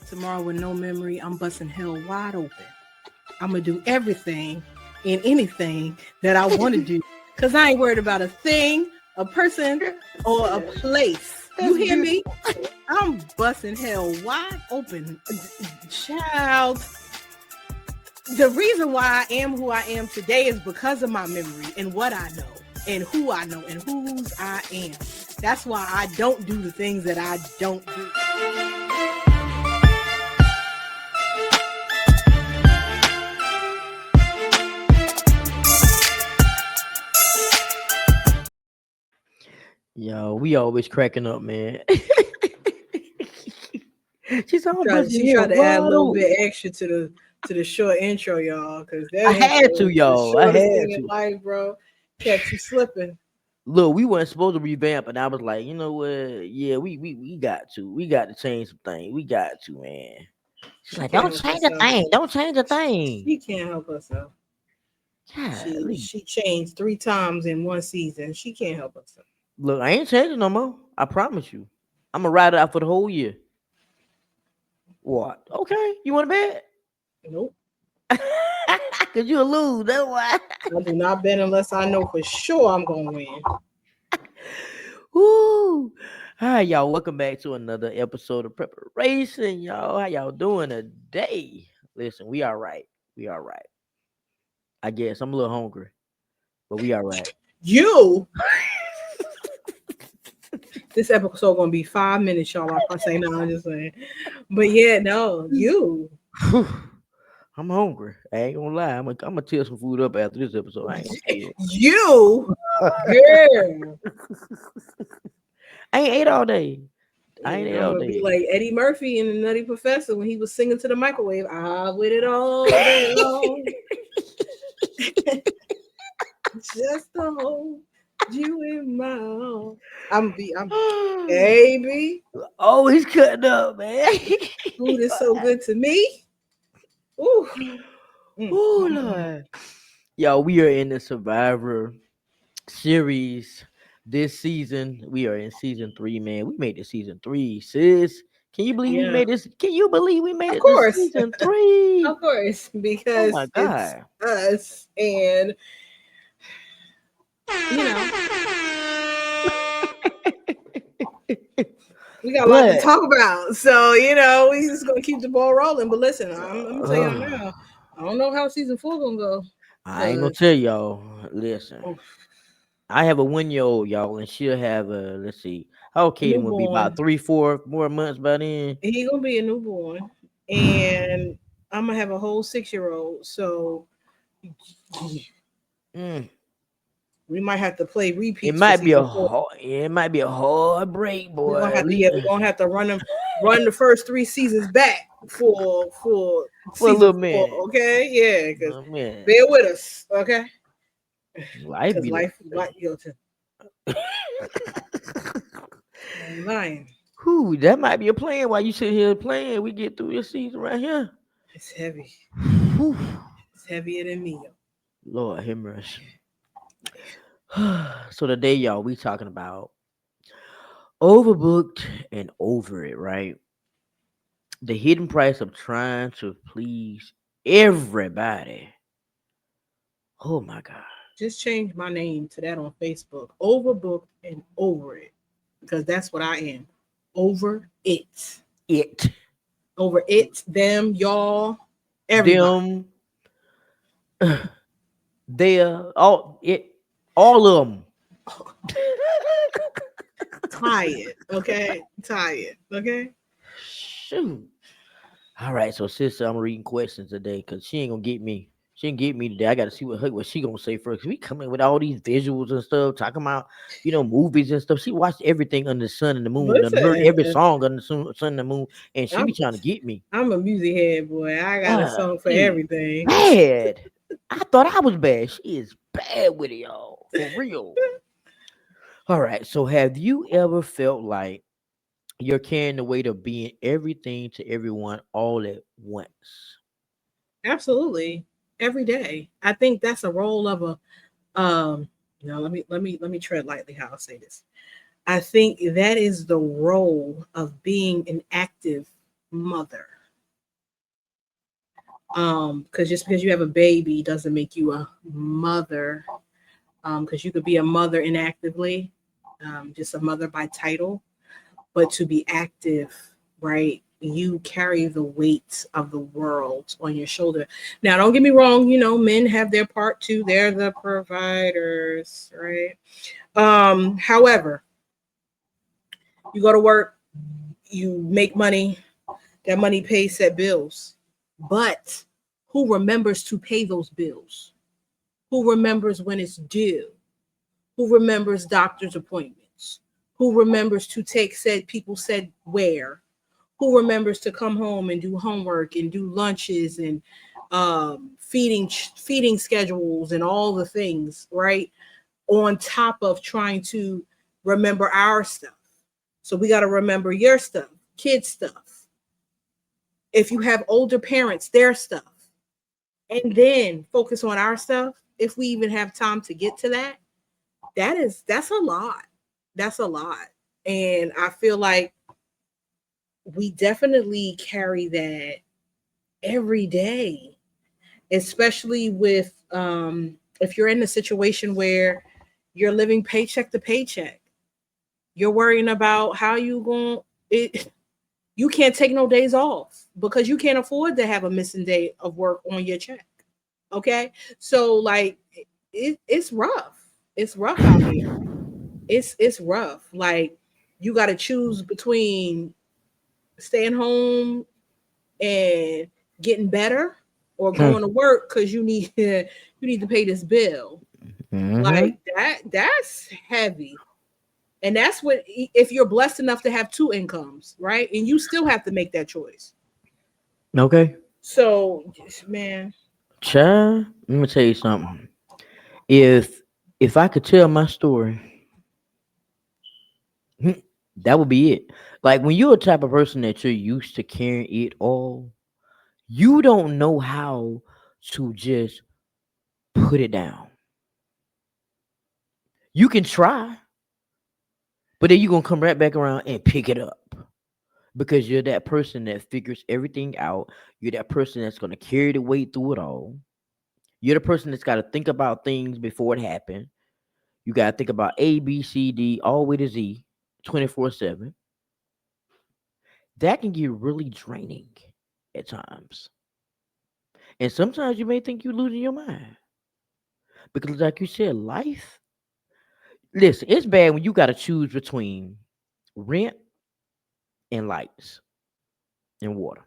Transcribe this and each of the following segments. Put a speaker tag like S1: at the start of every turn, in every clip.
S1: Tomorrow with no memory, I'm busting hell wide open. I'm gonna do everything and anything that I want to do because I ain't worried about a thing, a person, or a place. You hear me? I'm busting hell wide open. Child, the reason why I am who I am today is because of my memory and what I know and who I know and whose I am. That's why I don't do the things that I don't do.
S2: Yo, we always cracking up, man. She's all
S1: She tried to add a little bit extra to the short intro, y'all, because
S2: I had to, y'all. I had
S1: thing in
S2: to.
S1: life, bro. Kept you slipping.
S2: Look, we weren't supposed to revamp, and I was like, you know what? Yeah, we got to. We got to change some things. We got to, man. She's like, don't change a thing. Don't change a thing.
S1: She can't help herself. She changed 3 times in one season. She can't help herself.
S2: Look, I ain't changing no more. I promise you. I'm gonna ride it out for the whole year. What? Okay. You want to bet?
S1: Nope.
S2: Cause you'll lose. That's why.
S1: I do not bet unless I know for sure I'm gonna win.
S2: Woo! Hi, y'all. Welcome back to another episode of prepHEration, y'all. How y'all doing today? Listen, we all right. We all right. I guess I'm a little hungry, but we all right.
S1: You. This episode gonna be 5 minutes, y'all. I say no, I'm just saying. But yeah, no, you.
S2: I'm hungry. I ain't gonna lie. I'm gonna tear some food up after this episode. I ain't gonna tell you.
S1: You, girl.
S2: I ain't ate all day. I ain't ate all day.
S1: Be like Eddie Murphy in The Nutty Professor when he was singing to the microwave. I with it all day long. Just to hold you in my arms. I'm baby.
S2: Oh, he's cutting up, man.
S1: Food is so good to me. Ooh.
S2: Ooh, Lord. Yo, we are in the Survivor series this season. We are in season 3, man. We made it season 3, sis. Can you believe we made this? Can you believe we made it to season 3?
S1: Of course, because
S2: oh my God.
S1: It's us and you know. We got a lot to talk about. So, you know, we just gonna keep the ball rolling. But listen, I'm gonna tell y'all now. I don't know how season 4 gonna go.
S2: I ain't gonna tell y'all. Listen. I have a 1-year-old, y'all, and she'll have a let's see. How old Kaden will be about 3-4 more months by then.
S1: He gonna be a newborn. And I'm gonna have a whole 6-year-old. So we might have to play repeats.
S2: It might be a hard break, boy.
S1: We're gonna have to run the first 3 seasons back for
S2: a little minute.
S1: Okay, yeah, because bear with us, okay.
S2: Life
S1: I'm lying.
S2: Whew, that might be a plan while you sit here playing. We get through this season right here.
S1: It's heavy. It's heavier than me.
S2: Lord have mercy. So today, y'all, we talking about overbooked and over it, right? The hidden price of trying to please everybody. Oh my God.
S1: Just change my name to that on Facebook. Overbooked and over it. Because that's what I am. Over it. Over it, them, y'all, everybody.
S2: Them. All of them.
S1: Tired, okay?
S2: Shoot. All right, so sister, I'm reading questions today because she ain't gonna get me. She didn't get me today. I got to see what she gonna say first. We come in with all these visuals and stuff, talking about movies and stuff. She watched everything under the sun and the moon, heard every song under the sun and the moon, and she be trying to get me.
S1: I'm a music head, boy. I got a song for everything.
S2: Bad. I thought I was bad. She is bad with it, y'all, for real. All right. So, have you ever felt like you're carrying the weight of being everything to everyone all at once?
S1: Absolutely. Every day. I think that's a role of a Now let me tread lightly how I'll say this. I think that is the role of being an active mother. Because just because you have a baby doesn't make you a mother. Because you could be a mother inactively, just a mother by title, but to be active, right? You carry the weight of the world on your shoulder. Now, don't get me wrong, men have their part too. They're the providers, right? However, you go to work, you make money, that money pays set bills. But who remembers to pay those bills? Who remembers when it's due? Who remembers doctor's appointments? Who remembers to take said people said where? Who remembers to come home and do homework and do lunches and feeding schedules and all the things, right? On top of trying to remember our stuff. So we got to remember your stuff, kids' stuff. If you have older parents, their stuff. And then focus on our stuff. If we even have time to get to that, that's a lot. That's a lot. And I feel like we definitely carry that every day, especially with if you're in a situation where you're living paycheck to paycheck. You're worrying about how you going it you can't take no days off because you can't afford to have a missing day of work on your check. Okay? So like it's rough. It's rough out here. It's rough. Like you got to choose between staying home and getting better or
S2: Hmm.
S1: going to work because you need you need to pay this bill.
S2: Mm-hmm.
S1: Like that's heavy. And that's what if you're blessed enough to have two incomes, right? And you still have to make that choice.
S2: Okay.
S1: So man,
S2: Child, let me tell you something. If I could tell my story, that would be it. Like when you're a type of person that you're used to carrying it all, you don't know how to just put it down. You can try, but then you're gonna come right back around and pick it up. Because you're that person that figures everything out. You're that person that's gonna carry the weight through it all. You're the person that's gotta think about things before it happens. You gotta think about A, B, C, D, all the way to Z, 24/7. That can get really draining at times. And sometimes you may think you're losing your mind. Because like you said, life, listen, it's bad when you gotta choose between rent and lights and water.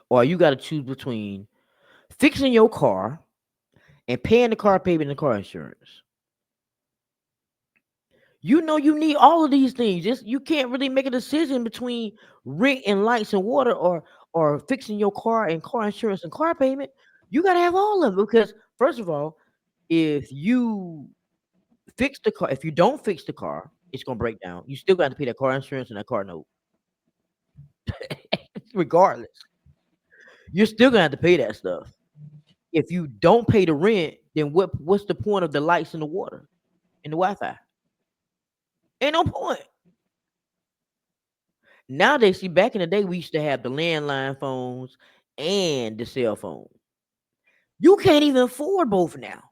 S2: Or you gotta choose between fixing your car and paying the car payment and the car insurance. You know you need all of these things. Just you can't really make a decision between rent and lights and water or fixing your car and car insurance and car payment. You gotta have all of it because first of all, if you fix the car, if you don't fix the car, it's gonna break down. You still got to pay that car insurance and that car note. Regardless. You're still gonna have to pay that stuff. If you don't pay the rent, then what's the point of the lights and the water and the Wi-Fi? Ain't no point. Nowadays, see, back in the day, we used to have the landline phones and the cell phone. You can't even afford both now.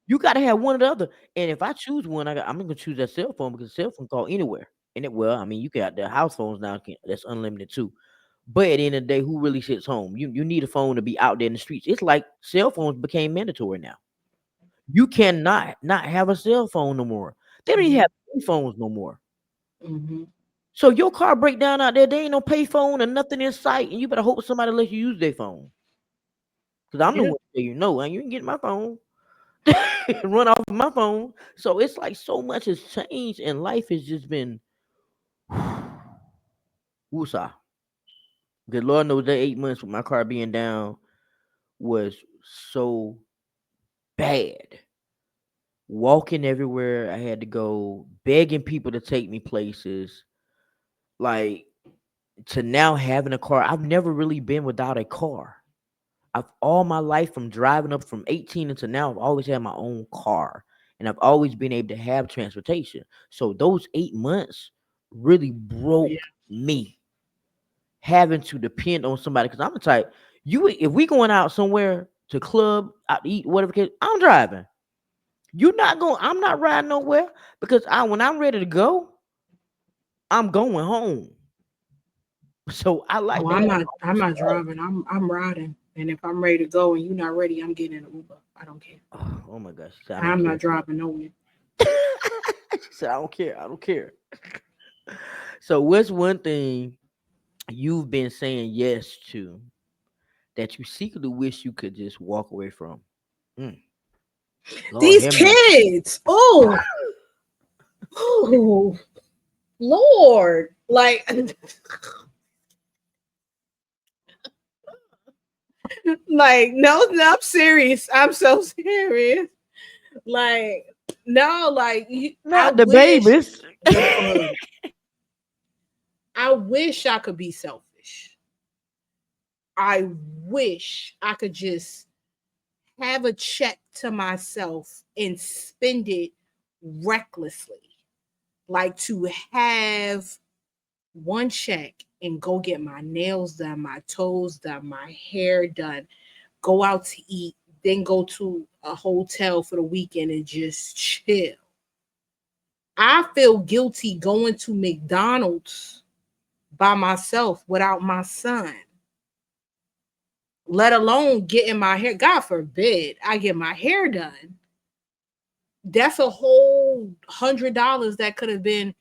S2: You got to have one or the other. And if I choose one, I'm gonna choose that cell phone because cell phone call anywhere. And it well, I mean, you got the house phones now. That's unlimited too. But at the end of the day, who really sits home? You need a phone to be out there in the streets. It's like cell phones became mandatory now. You cannot not have a cell phone no more. They don't even
S1: mm-hmm,
S2: have phones no more.
S1: mm-hmm,
S2: So your car break down out there, there ain't no pay phone or nothing in sight, and you better hope somebody lets you use their phone. Cause I'm the
S1: yeah,
S2: one that tell you no, and you can get my phone, run off of my phone. So it's like so much has changed, and life has just been woosah. Because Lord knows that 8 months with my car being down was so bad. Walking everywhere I had to go, begging people to take me places, like to now having a car. I've never really been without a car. I've all my life from driving up from 18 until now, I've always had my own car, and I've always been able to have transportation. So those 8 months really
S1: Yeah.
S2: broke me having to depend on somebody because I'm the type you if we going out somewhere to club, out to eat, whatever case, I'm driving. You're not going. I'm not riding nowhere because when I'm ready to go, I'm going home. So I like
S1: Oh,
S2: to have my
S1: I'm
S2: own
S1: not
S2: spot.
S1: driving. I'm riding. And if I'm ready to go and you're not ready, I'm getting an Uber. I don't care.
S2: Oh my gosh, she said, I don't
S1: I'm
S2: care.
S1: not driving nowhere.
S2: She said, I don't care. I don't care. So what's one thing you've been saying yes to that you secretly wish you could just walk away from? Mm, Lord,
S1: These
S2: have mercy.
S1: kids. Oh, oh, Lord. Like, like, no, I'm serious. I'm so serious. Like, no, like, I
S2: Not the
S1: wish,
S2: babies.
S1: I wish I could be selfish. I wish I could just have a check to myself and spend it recklessly. Like to have one check and go get my nails done, my toes done, my hair done, go out to eat, then go to a hotel for the weekend and just chill. I feel guilty going to McDonald's by myself without my son, let alone getting my hair. God forbid I get my hair done. That's a whole $100 that could have been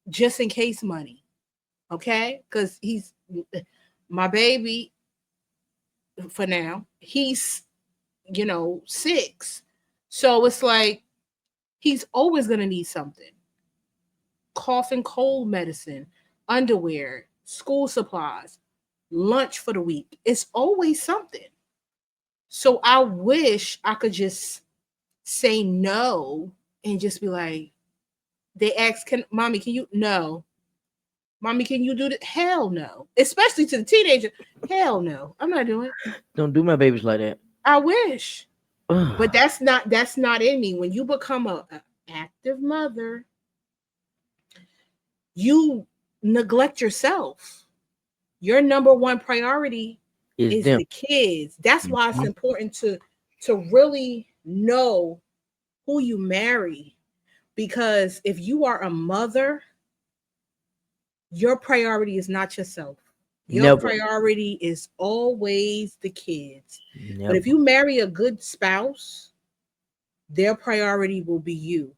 S1: just in case money. Okay. Because he's my baby for now. He's, 6. So it's like he's always going to need something, cough and cold medicine, underwear, school supplies, lunch for the week. It's always something. So I wish I could just say no and just be like, they ask, can mommy, can you? No. Mommy, can you do that? Hell no. Especially to the teenager. Hell no. I'm not doing it.
S2: Don't do my babies like that.
S1: I wish. But
S2: Ugh.
S1: that's not in me. When you become a active mother, you neglect yourself. Your number one priority
S2: Is
S1: is
S2: them.
S1: the kids. That's why it's
S2: Mhm.
S1: important to really know who you marry, because if you are a mother, your priority is not yourself. Your
S2: Never.
S1: priority is always the kids. But if
S2: Never.
S1: you marry a good spouse, their priority will be you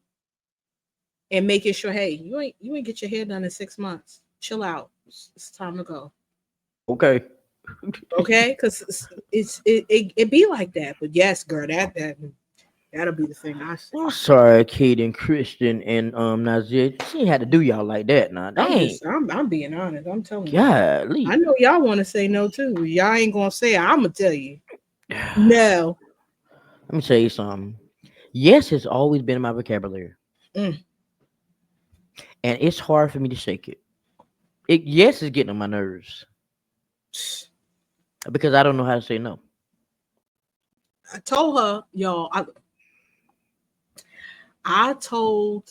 S1: and making sure, hey, you ain't get your hair done in 6 months. Chill out. It's time to go.
S2: Okay.
S1: Okay, because it be like that. But yes, girl, that'll be the thing I say.
S2: I'm sorry, Kate and Christian and Nazir. She ain't had to do y'all like that now. Dang.
S1: I'm being honest. I'm telling you. I
S2: Golly.
S1: know y'all want to say no too. Y'all ain't gonna say it. I'm gonna tell you
S2: Let
S1: no.
S2: me tell you something. Yes has always been in my vocabulary.
S1: Mm.
S2: And it's hard for me to shake it. Yes is getting on my nerves because I don't know how to say no.
S1: I told her, y'all. I told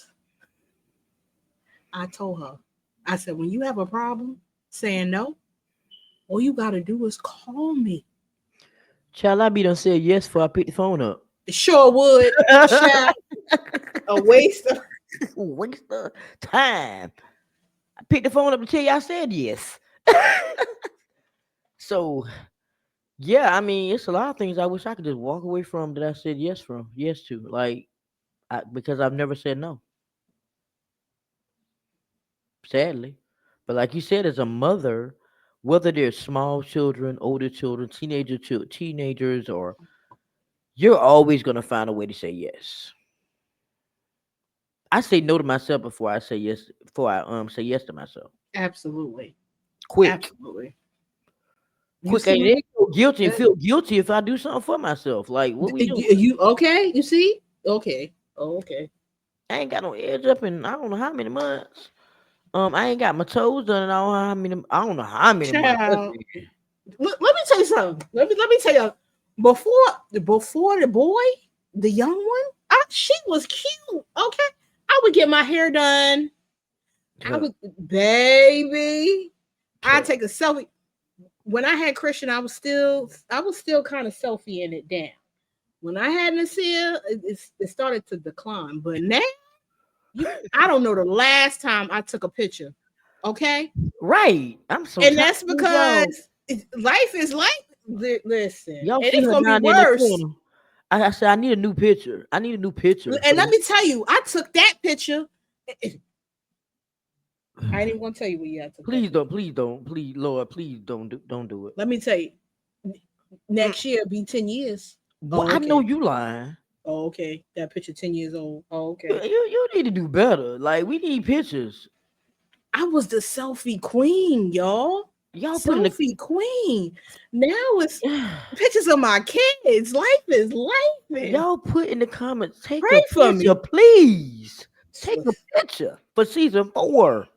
S1: I told her. I said, when you have a problem saying no, all you gotta do is call me.
S2: Child, I be done said yes before I pick the phone up.
S1: Sure would. Child, a waste of
S2: Waste of time. I picked the phone up to tell you I said yes. So yeah, I mean, it's a lot of things I wish I could just walk away from that I said yes to. Like, because I've never said no, sadly. But like you said, as a mother, whether they're small children, older children, teenagers, or you're always gonna find a way to say yes. I say no to myself before I say yes. Before I say yes to myself.
S1: absolutely.
S2: Quick,
S1: Absolutely. You
S2: quick. I
S1: see?
S2: ain't feel guilty and
S1: That-
S2: feel guilty if I do something for myself. Like, what we doing?
S1: you okay? You see? Okay. Oh, okay.
S2: I ain't got no edge up in I don't know how many months. I ain't got my toes done in I don't know how many. I don't know how many months. That's
S1: Child.
S2: been.
S1: Let me tell you something. Let me tell you. Before the boy, the young one, she was cute. Okay, I would get my hair done. I
S2: Huh,
S1: would, baby. I
S2: huh.
S1: take a selfie. When I had Christian, I was still kind of selfie in it down. When I had Nasir, it started to decline. But now, I don't know the last time I took a picture. Okay,
S2: Right. I'm so
S1: and
S2: tired
S1: that's
S2: of this, y'all.
S1: because life is life. Listen,
S2: Y'all
S1: and
S2: see
S1: it's
S2: her
S1: gonna be
S2: down there in the
S1: worse.
S2: corner. I said I need a new picture. I need a new picture for
S1: And let
S2: the.
S1: me tell you, I took that picture. I ain't even gonna tell you where I took that
S2: Please
S1: picture.
S2: don't, please don't, please, Lord, please don't do it.
S1: Let me tell you,
S2: Mm.
S1: next year be 10 years.
S2: Well,
S1: Oh,
S2: I know
S1: okay.
S2: you lying.
S1: Oh, okay. That picture 10 years old. Oh,
S2: You,
S1: okay.
S2: you you need to do better. Like we need pictures.
S1: I was the selfie queen, y'all.
S2: Y'all put in the
S1: Selfie queen. Now it's pictures of my kids. Life is life, man.
S2: y'all put in the comments. Take
S1: Pray
S2: a
S1: for
S2: picture,
S1: me.
S2: please. Take a picture for season 4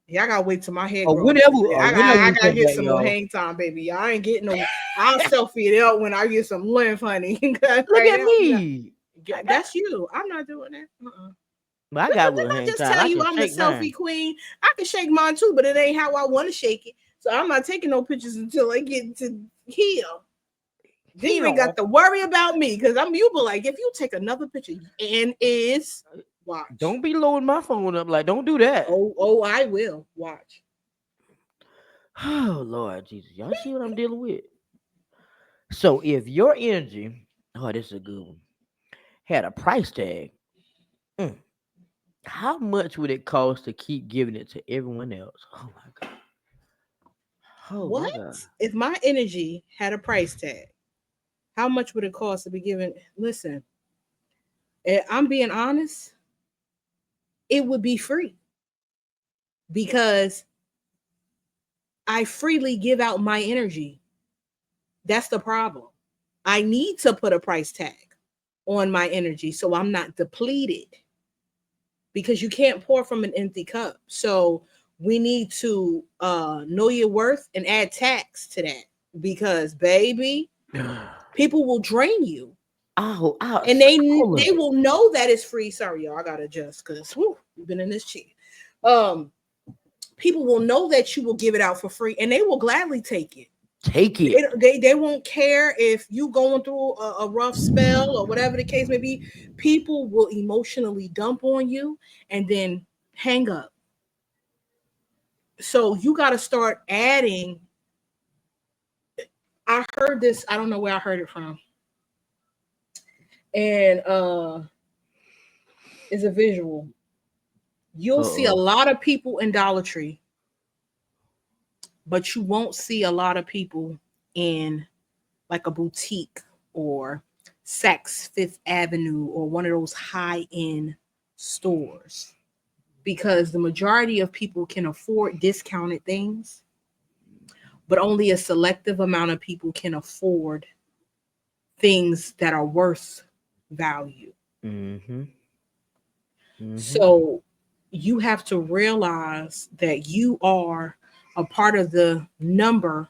S1: Yeah, I gotta wait till my hair
S2: or
S1: grow.
S2: whenever,
S1: I,
S2: or
S1: I,
S2: whenever
S1: I
S2: we
S1: gotta
S2: come
S1: get
S2: back,
S1: some more
S2: y'all.
S1: hang time, baby. Y'all ain't getting no. I'll selfie it out when I get some lymph, honey. 'Cause
S2: Look
S1: right
S2: at
S1: now, I'm not.
S2: me. I got,
S1: That's you. I'm not doing that.
S2: but I got a
S1: Didn't
S2: little
S1: I
S2: hang
S1: just
S2: time.
S1: tell
S2: I
S1: you
S2: can
S1: I'm the
S2: shake
S1: selfie
S2: mine.
S1: queen? I can shake mine too, but it ain't how I want to shake it. So I'm not taking no pictures until I get to heal. Then you ain't got
S2: Hell,
S1: to worry about me because you be like, if you take another picture and is watch.
S2: don't be loading my phone up. Like, don't do that.
S1: Oh, I will watch.
S2: Oh Lord Jesus, y'all see what I'm dealing with? So if your energy, oh, this is a good one, had a price tag, mm, how much would it cost to keep giving it to everyone else? Oh my God. Oh
S1: What
S2: my God.
S1: if my energy had a price tag? How much would it cost to be given? Listen, I'm being honest. It would be free because I freely give out my energy. That's the problem. I need to put a price tag on my energy so I'm not depleted because you can't pour from an empty cup. So we need to know your worth and add tax to that because baby, people will drain you
S2: Ow,
S1: and
S2: all of
S1: they
S2: it.
S1: will know that it's free. Sorry, y'all, I gotta adjust because we've been in this chair. Um, People will know that you will give it out for free and they will gladly take it.
S2: Take
S1: They,
S2: it.
S1: they, they won't care if you going through a rough spell or whatever the case may be. People will emotionally dump on you and then hang up. So you got to start adding. I heard this. I don't know where I heard it from, and it's a visual. You'll see a
S2: Uh-oh.
S1: lot of people in Dollar Tree, but you won't see a lot of people in like a boutique or Saks Fifth Avenue or one of those high end stores because the majority of people can afford discounted things, but only a selective amount of people can afford things that are worth value.
S2: Mm-hmm. Mm-hmm.
S1: So you have to realize that you are a part of the number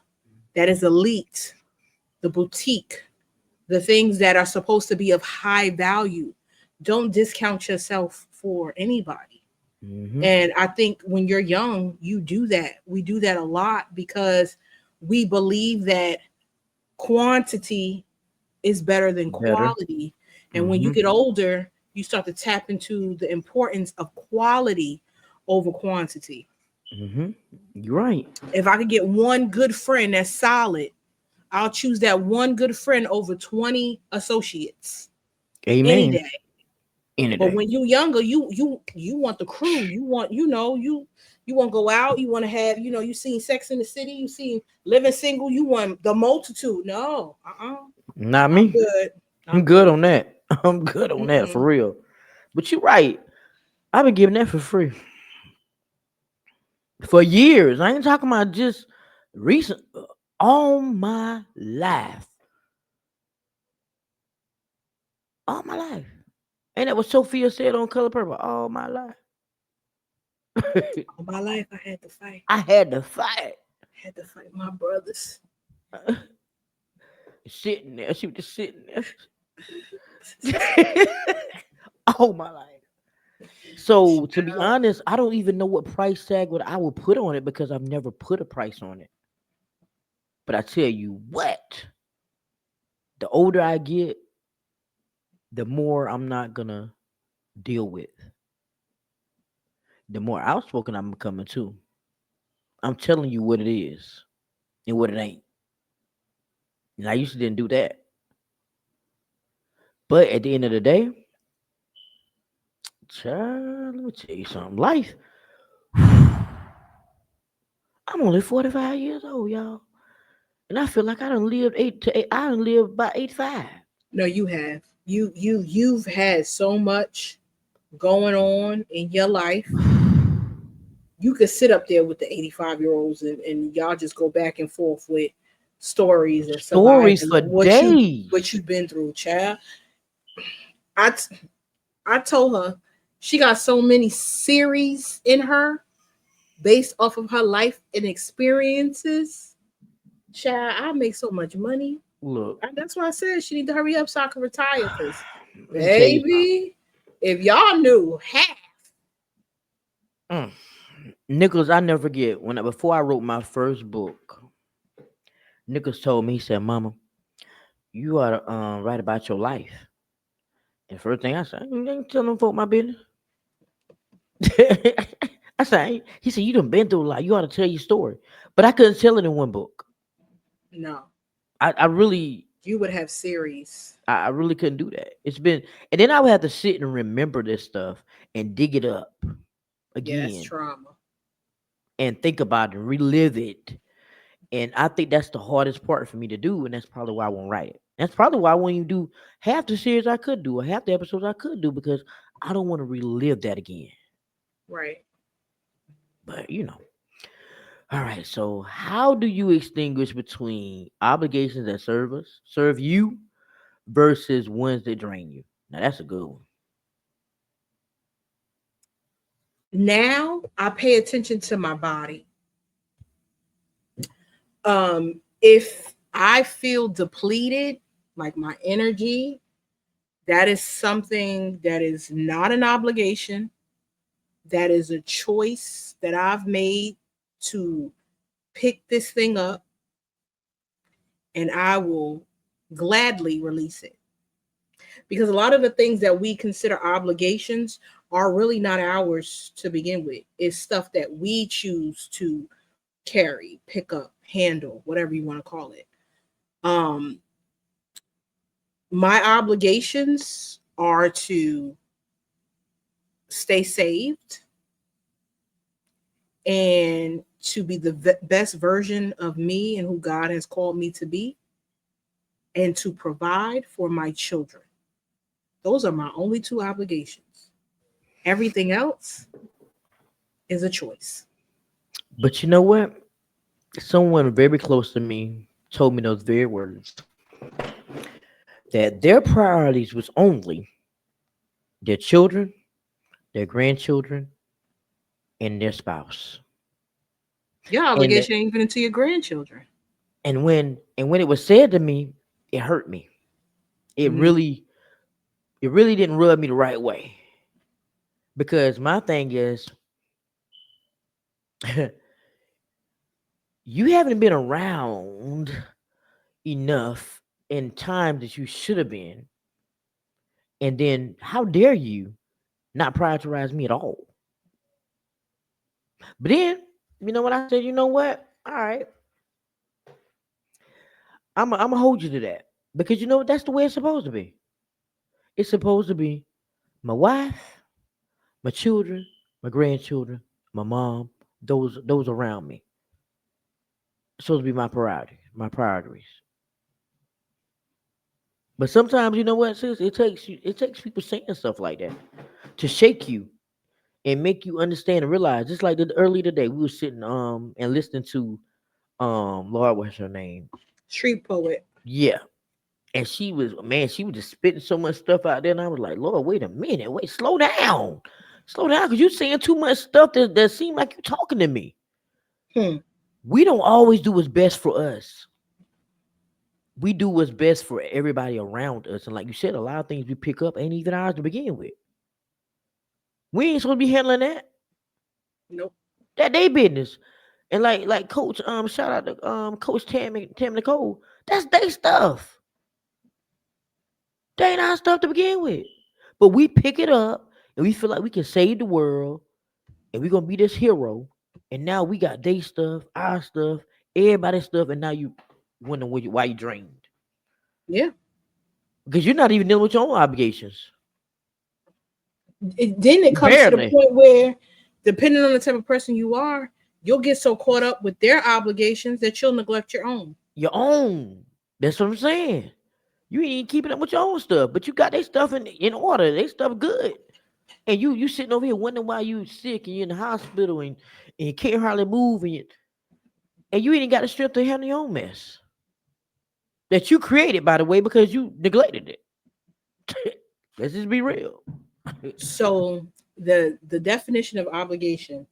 S1: that is elite, the boutique, the things that are supposed to be of high value. Don't discount yourself for anybody.
S2: Mm-hmm.
S1: And I think when you're young, you do that. We do that a lot because we believe that quantity is better than
S2: Better.
S1: quality. And when you
S2: Mm-hmm.
S1: get older, you start to tap into the importance of quality over quantity.
S2: Mm-hmm. You're right.
S1: If I could get one good friend that's solid, I'll choose that one good friend over 20 associates any
S2: Amen.
S1: day.
S2: Any
S1: But
S2: day.
S1: when you younger, you want the crew. You want, you want to go out, you want to have, you seen Sex in the City, you seen Living Single, you want the multitude. No,
S2: Not
S1: I'm
S2: me.
S1: good.
S2: I'm
S1: I'm
S2: good
S1: good.
S2: on that. I'm good on that for
S1: Mm-mm.
S2: real. But you're right. I've been giving that for free for years. I ain't talking about just recent. All my life, all my life, and that was Sophia said on Color Purple. All my life,
S1: All my life I had to fight.
S2: I had to fight.
S1: Had to fight my brothers.
S2: Sitting there. She was just sitting there. All my life. So to be honest, I don't even know what price tag would I would put on it because I've never put a price on it. But I tell you what, the older I get, the more I'm not gonna deal with. The more outspoken I'm becoming too. I'm telling you what it is and what it ain't. And I used to didn't do that. But at the end of the day, child, let me tell you something. Life, I'm only 45 years old, y'all. And I feel like I done lived I done lived about 85.
S1: No, you have. You've had so much going on in your life. You could sit up there with the 85-year-olds and y'all just go back and forth with stories and
S2: Stories
S1: surviving
S2: for
S1: and what
S2: days.
S1: you've been through, child. I I told her she got so many series in her based off of her life and experiences. Child, I make so much money.
S2: Look,
S1: That's why I said she need to hurry up so I can retire. Cause
S2: let me tell you something.
S1: baby, if y'all knew half,
S2: Mm. Nicholas, I never forget when before I wrote my first book, Nicholas told me, he said, Mama, you ought to write about your life. And first thing I said, you ain't telling them folk my business. I said, he said, you done been through a lot. You ought to tell your story. But I couldn't tell it in one book.
S1: no,
S2: I really
S1: you would have series.
S2: I really couldn't do that. It's been and then I would have to sit and remember this stuff and dig it up
S1: Yeah, that's
S2: again
S1: trauma.
S2: and think about it and relive it. And I think that's the hardest part for me to do, and that's probably why I won't write it. That's probably why I won't even do half the series I could do or half the episodes I could do because I don't want to relive that again.
S1: Right.
S2: But all right. So how do you extinguish between obligations that serve you, versus ones that drain you? Now that's a good one.
S1: Now I pay attention to my body. If I feel depleted, like my energy, that is something that is not an obligation. That is a choice that I've made to pick this thing up and I will gladly release it. Because a lot of the things that we consider obligations are really not ours to begin with. It's stuff that we choose to carry, pick up, handle, whatever you want to call it. Um, my obligations are to stay saved and to be the best version of me and who God has called me to be, and to provide for my children. Those are my only two obligations. Everything else is a choice.
S2: But you know what? Someone very close to me told me those very words that their priorities was only their children, their grandchildren, and their spouse.
S1: Your
S2: And that,
S1: obligation ain't even into your grandchildren.
S2: and when it was said to me, it hurt me. It
S1: Mm,
S2: really didn't rub me the right way because my thing is you haven't been around enough in time that you should have been, and then how dare you not prioritize me at all? But then, you know what I said? You know what? All right, I'm gonna hold you to that because you know what? That's the way it's supposed to be. It's supposed to be my wife, my children, my grandchildren, my mom, those around me. It's supposed to be my priority, my priorities. But sometimes, you know what, sis? It takes people saying stuff like that to shake you and make you understand and realize. Just like earlier today, we were sitting and listening to Lord, what's her name?
S1: street poet.
S2: Yeah, and she was just spitting so much stuff out there, and I was like, Lord, wait a minute, wait, slow down, because you saying too much stuff that seem like you talking to me.
S1: Hmm.
S2: We don't always do what's best for us. we do what's best for everybody around us. And like you said, a lot of things we pick up ain't even ours to begin with. We ain't supposed to be handling that.
S1: Nope.
S2: That they business. And like Coach, shout out to Coach Tam Nicole. That's they stuff. They ain't our stuff to begin with. But we pick it up and we feel like we can save the world and we gonna be this hero. And now we got they stuff, our stuff, everybody's stuff, and now you wondering why you drained.
S1: Yeah.
S2: Because you're not even dealing with your own obligations.
S1: Then it comes to the
S2: Barely.
S1: point where, depending on the type of person you are, you'll get so caught up with their obligations that you'll neglect your own.
S2: Your own. That's what I'm saying. You ain't even keeping up with your own stuff, but you got their stuff in order. They stuff good. And you sitting over here wondering why you sick and you're in the hospital and you can't hardly move and you ain't got the strength to handle your own mess. That you created, by the way, because you neglected it. Let's just be real.
S1: So the definition of obligation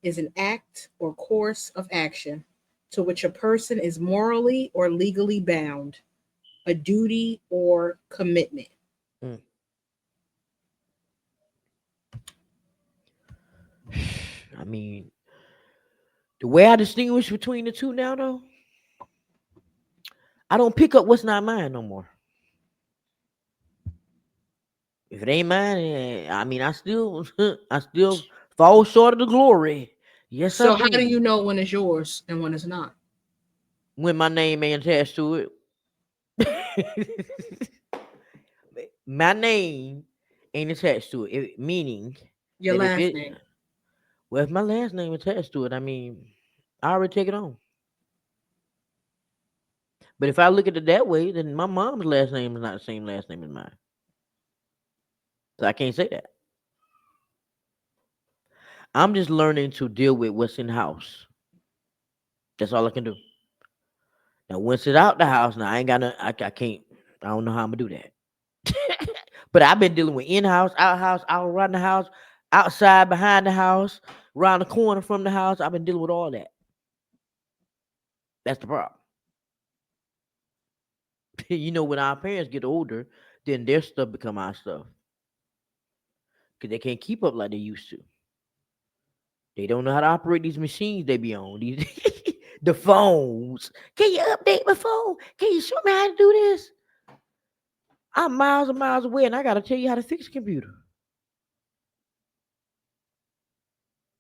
S1: is an act or course of action to which a person is morally or legally bound, a duty or commitment.
S2: Mm. I mean, the way I distinguish between the two now, though, I don't pick up what's not mine no more. If it ain't mine, I mean, I still, I still fall short of the glory. Yes, I
S1: So how do
S2: do.
S1: you know when it's yours and when it's not?
S2: When my name ain't attached to it, my name ain't attached to it. Meaning
S1: Your
S2: that if
S1: last
S2: it,
S1: name.
S2: well, if my last name attached to it, I mean, I already take it on. But if I look at it that way, then my mom's last name is not the same last name as mine. So I can't say that. I'm just learning to deal with what's in the house. That's all I can do. Now, once it's out the house, now I ain't got no, I can't, I don't know how I'm gonna do that. But I've been dealing with in house, out around the house, outside, behind the house, around the corner from the house. I've been dealing with all that. That's the problem. When our parents get older, then their stuff become our stuff because they can't keep up like they used to. They don't know how to operate these machines they be on. These the phones. Can you update my phone? Can you show me how to do this? I'm miles and miles away, and I gotta tell you how to fix a computer.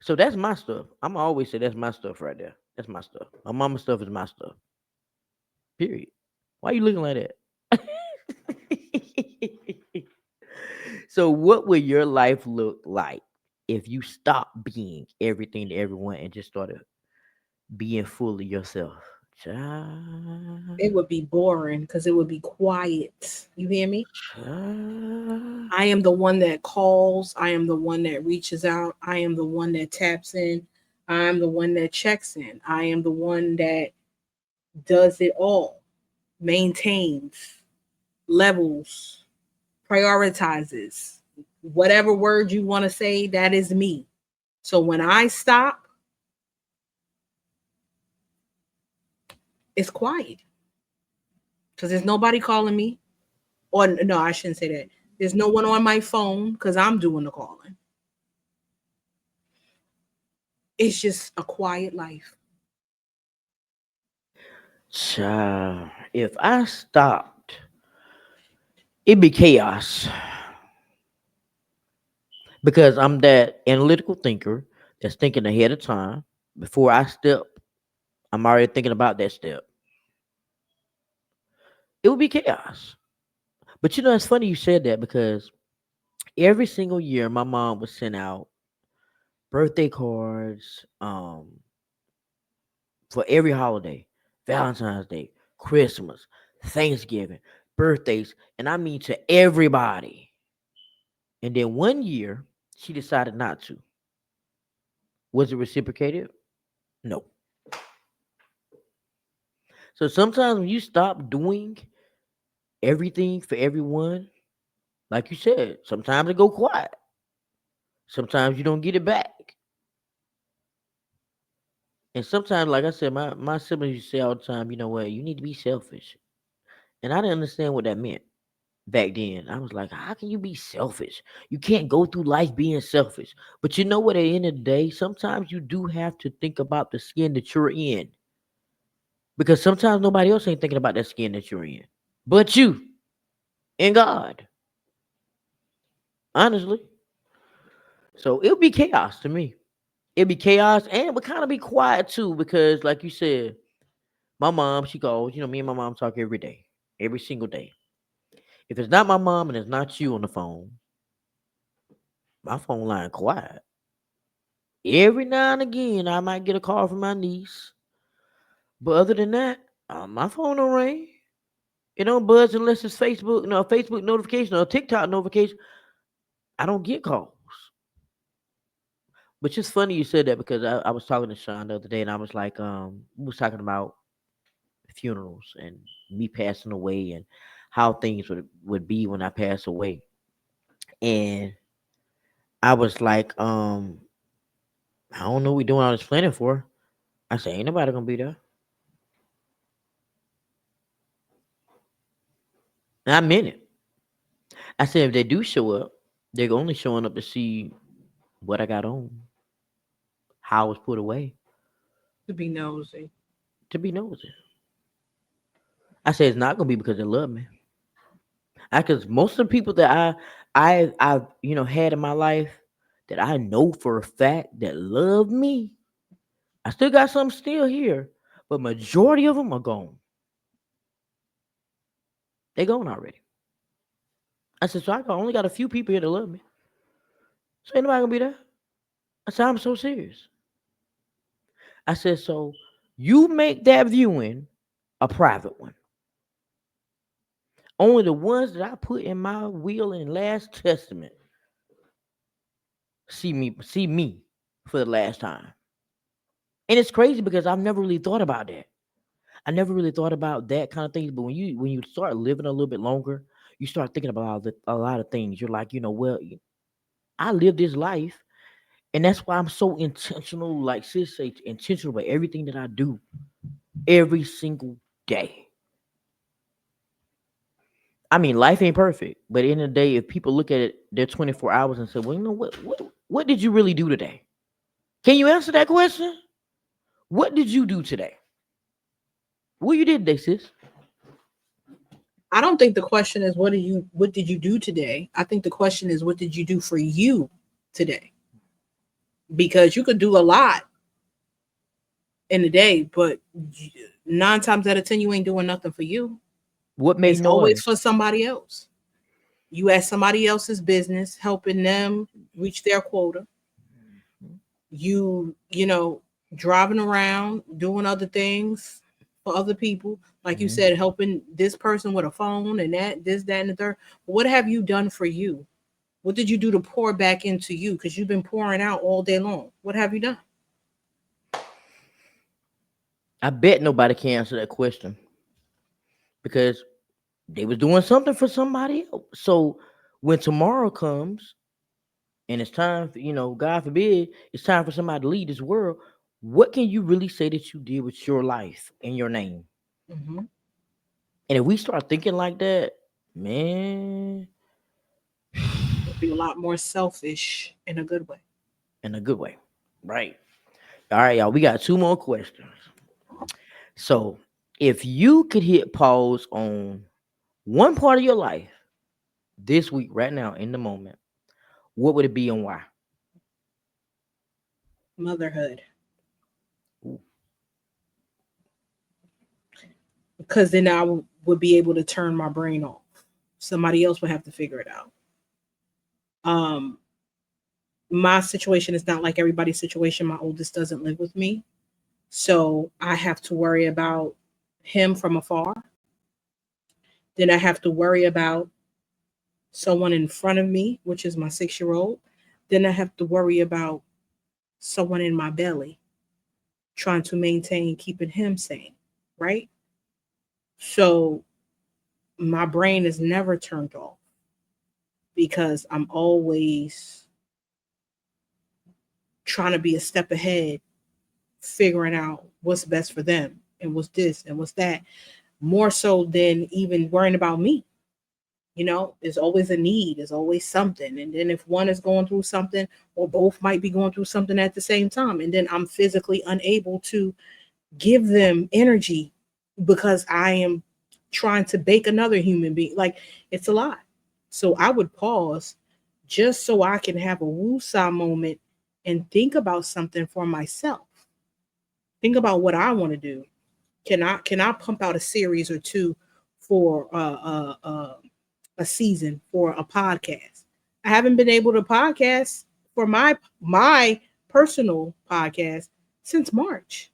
S2: So that's my stuff. I'm always say that's my stuff right there. That's my stuff. My mama's stuff is my stuff. Period. Why you looking like that? So, what would your life look like if you stopped being everything to everyone and just started being fully yourself? Child,
S1: It would be boring because it would be quiet. You hear me?
S2: child.
S1: I am the one that calls. I am the one that reaches out. I am the one that taps in. I am the one that checks in. I am the one that does it all, maintains, levels, prioritizes. Whatever word you want to say, that is me. So when I stop, it's quiet because there's nobody calling me. Or no, I shouldn't say that. There's no one on my phone because I'm doing the calling. It's just a quiet life.
S2: Child, if I stopped, it'd be chaos because I'm that analytical thinker that's thinking ahead of time. Before I step, I'm already thinking about that step. It would be chaos. But it's funny you said that because every single year my mom would send out birthday cards for every holiday, Valentine's Day, Christmas, Thanksgiving, birthdays, and I mean to everybody. And then one year she decided not to. Was it reciprocated? No. So sometimes when you stop doing everything for everyone, like you said, sometimes it go quiet. Sometimes you don't get it back. And sometimes, like I said, my siblings used to say all the time, you know what, you need to be selfish. And I didn't understand what that meant back then. I was like, how can you be selfish? You can't go through life being selfish. But you know what? At the end of the day, sometimes you do have to think about the skin that you're in. Because sometimes nobody else ain't thinking about that skin that you're in. But you and God. Honestly. So it'll be chaos to me. It'll be chaos and it would kind of be quiet too, because like you said, my mom, she goes, me and my mom talk every day, every single day. If it's not my mom and it's not you on the phone, my phone line quiet. Every now and again, I might get a call from my niece, but other than that, my phone don't ring. It don't buzz unless it's Facebook, Facebook notification or TikTok notification. I don't get calls. But it's funny you said that because I was talking to Sean the other day and I was like, we was talking about funerals and me passing away and how things would be when I pass away. And I was like, I don't know what we doing all this planning for. I said, ain't nobody gonna be there. And I meant it. I said if they do show up, they're only showing up to see what I got on, how I was put away,
S1: To be nosy.
S2: to be nosy. I said it's not gonna be because they love me. Because most of the people that I've had in my life that I know for a fact that love me, I still got some still here, but majority of them are gone. They gone already. I said so only got a few people here that love me. So ain't nobody gonna be there. I said I'm so serious. I said so you make that viewing a private one. Only the ones that I put in my will and last testament see me for the last time. And it's crazy because I've never really thought about that. I never really thought about that kind of things. But when you start living a little bit longer, you start thinking about a lot of things. You're like, well, I live this life, and that's why I'm so intentional. Like sis say, intentional with everything that I do every single day. I mean, life ain't perfect, but at the end of the day, if people look at it, their 24 hours and say, well, what did you really do today? Can you answer that question? What did you do today? What you did today, sis?
S1: I don't think the question is what did you do today? I think the question is what did you do for you today? Because you could do a lot in a day, but 9 times out of 10 you ain't doing nothing for you.
S2: What make
S1: It's always for
S2: noise?
S1: somebody else. You at somebody else's business, helping them reach their quota. You driving around doing other things for other people, like you
S2: Mhm.
S1: said, helping this person with a phone and that this that and the third. What have you done for you? What did you do to pour back into you, because you've been pouring out all day long? What have you done?
S2: I bet nobody can answer that question because they was doing something for somebody else. So when tomorrow comes and it's time for, God forbid, it's time for somebody to lead this world, what can you really say that you did with your life and your name?
S1: Mm-hmm.
S2: And if we start thinking like that, man,
S1: Be a lot more selfish in a good way.
S2: in a good way. Right. All right, y'all. We got two more questions. So if you could hit pause on one part of your life this week, right now, in the moment, what would it be and why?
S1: Motherhood.
S2: Ooh.
S1: Because then I would be able to turn my brain off. Somebody else would have to figure it out. Um, my situation is not like everybody's situation. My oldest doesn't live with me. So I have to worry about him from afar. Then I have to worry about someone in front of me, which is my 6 year old. Then I have to worry about someone in my belly, trying to maintain keeping him sane. Right. So my brain is never turned off because I'm always trying to be a step ahead, figuring out what's best for them and what's this and what's that. more so than even worrying about me. There's always a need, there's always something. And then if one is going through something, or both might be going through something at the same time, and then I'm physically unable to give them energy because I am trying to bake another human being. Like, it's a lot. So I would pause just so I can have a woosah moment and think about something for myself. Think about what I want to do. Can I pump out a series or two for a season for a podcast? I haven't been able to podcast for my personal podcast since March,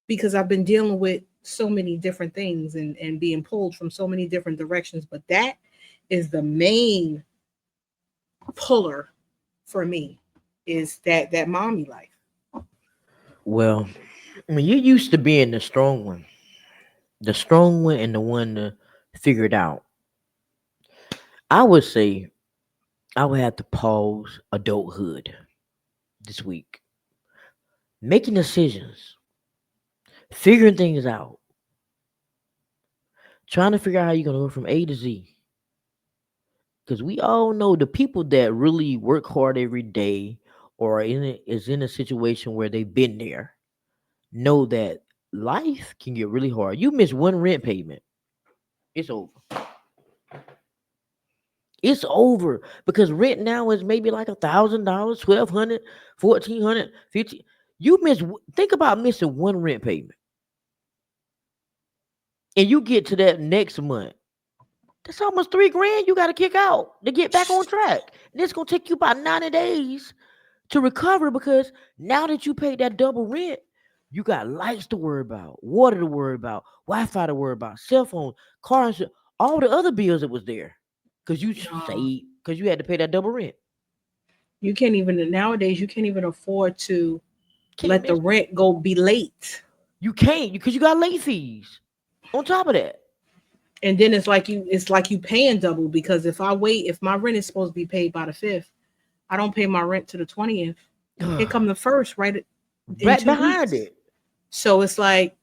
S1: because I've been dealing with so many different things and being pulled from so many different directions. But that is the main puller for me, is that mommy life.
S2: Well, I mean, you're used to being the strong one, and the one to figure it out. I would say I would have to pause adulthood this week, making decisions, figuring things out, trying to figure out how you're gonna go from A to Z. Because we all know the people that really work hard every day, or is in a situation where they've been there, know that life can get really hard. You miss one rent payment, it's over. It's over, because rent now is maybe like $1,000, 1,200, 1,400, 50. You miss. Think about missing one rent payment, and you get to that next month. That's almost 3 grand you got to kick out to get back on track. And it's gonna take you about 90 days to recover, because now that you paid that double rent, you got lights to worry about, water to worry about, Wi-Fi to worry about, cell phone, car insurance, all the other bills that was there, because you
S1: No,
S2: saved, because you had to pay that double rent.
S1: you can't even nowadays. You can't even afford to
S2: Can't
S1: let the
S2: miss.
S1: rent go be late.
S2: You can't, because you got late fees on top of that.
S1: And then it's like you paying double, because if my rent is supposed to be paid by the 5th, I don't pay my rent to the 20th. Here come the first, right in
S2: Right
S1: two
S2: behind
S1: weeks.
S2: it.
S1: So it's like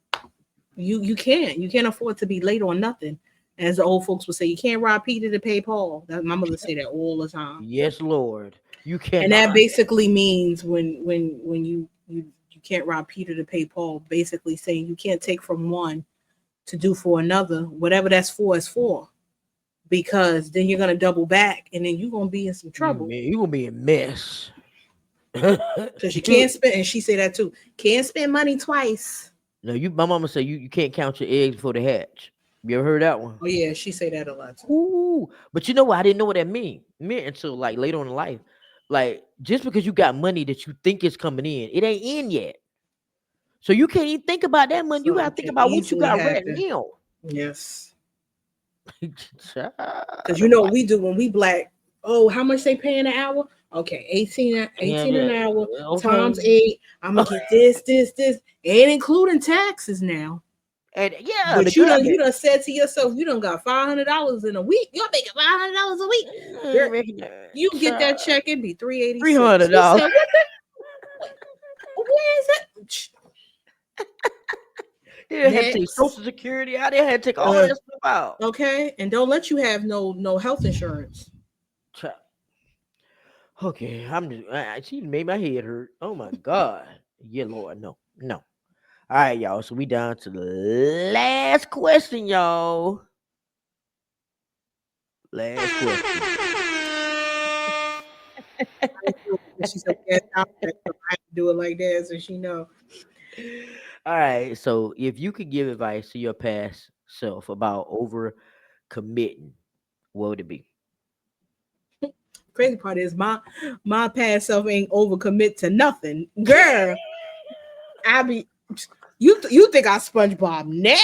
S1: you can't afford to be late on nothing. As the old folks would say, you can't rob Peter to pay Paul. My mother say that all the time.
S2: Yes, Lord. You
S1: And that
S2: cannot.
S1: basically means when you can't rob Peter to pay Paul, basically saying you can't take from one to do for another. Whatever that's for is for, because then you're gonna double back, and then you're gonna be in some trouble,
S2: You gonna be a mess.
S1: because you can't spend. And she say that too. Can't spend money twice.
S2: No, my mama say you can't count your eggs before they hatch. You ever heard that one?
S1: Oh yeah, she say that a lot too.
S2: Ooh, but you know what? I didn't know what that meant until like later on in life. Like, just because you got money that you think is coming in, it ain't in yet. So you can't even think about that money. You
S1: Something
S2: gotta think
S1: can
S2: about what you
S1: easily
S2: got right
S1: happen.
S2: now.
S1: Yes, because
S2: Child,
S1: you know what we do when we black. Oh, how much they pay an hour? Okay, 18,
S2: yeah,
S1: 18 an
S2: yeah,
S1: hour
S2: okay.
S1: times 8. I'm gonna get this, and including taxes now.
S2: And yeah, the
S1: But you
S2: girl
S1: done
S2: that
S1: you done said to yourself, you done got $500 in a week. You're making $500 a week. Girl,
S2: ain't making that,
S1: you get
S2: child.
S1: that check, it'd be 386. You
S2: $300.
S1: said, what the where is it?
S2: They had to take
S1: Next.
S2: Social Security out. They had to take all
S1: Uh,
S2: that stuff out.
S1: okay. And don't let you have no health insurance.
S2: Child. Okay, I'm just. She made my head hurt. Oh my god. Yeah, Lord, no, no. All right, y'all. So we down to the last question, y'all. Last question.
S1: She said, we had time for that, so I had to do it like that, so she know.
S2: All right. So if you could give advice to your past self about over committing, what would it be?
S1: Crazy part is my past self ain't overcommit to nothing. Girl, I be you think I SpongeBob now.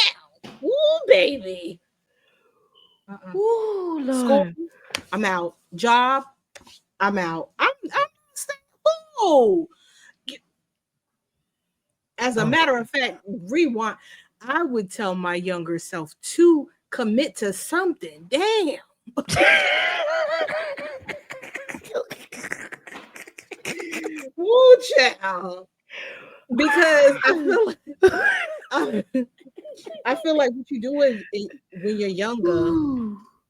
S1: Ooh, baby. Uh-uh.
S2: Ooh,
S1: School,
S2: Lord.
S1: I'm out. Job, I'm out. I'm staying. Ooh. As a
S2: Oh.
S1: matter of fact, rewind. I would tell my younger self to commit to something. Damn. Woo, child. Because I feel like I feel like what you do is when you're younger,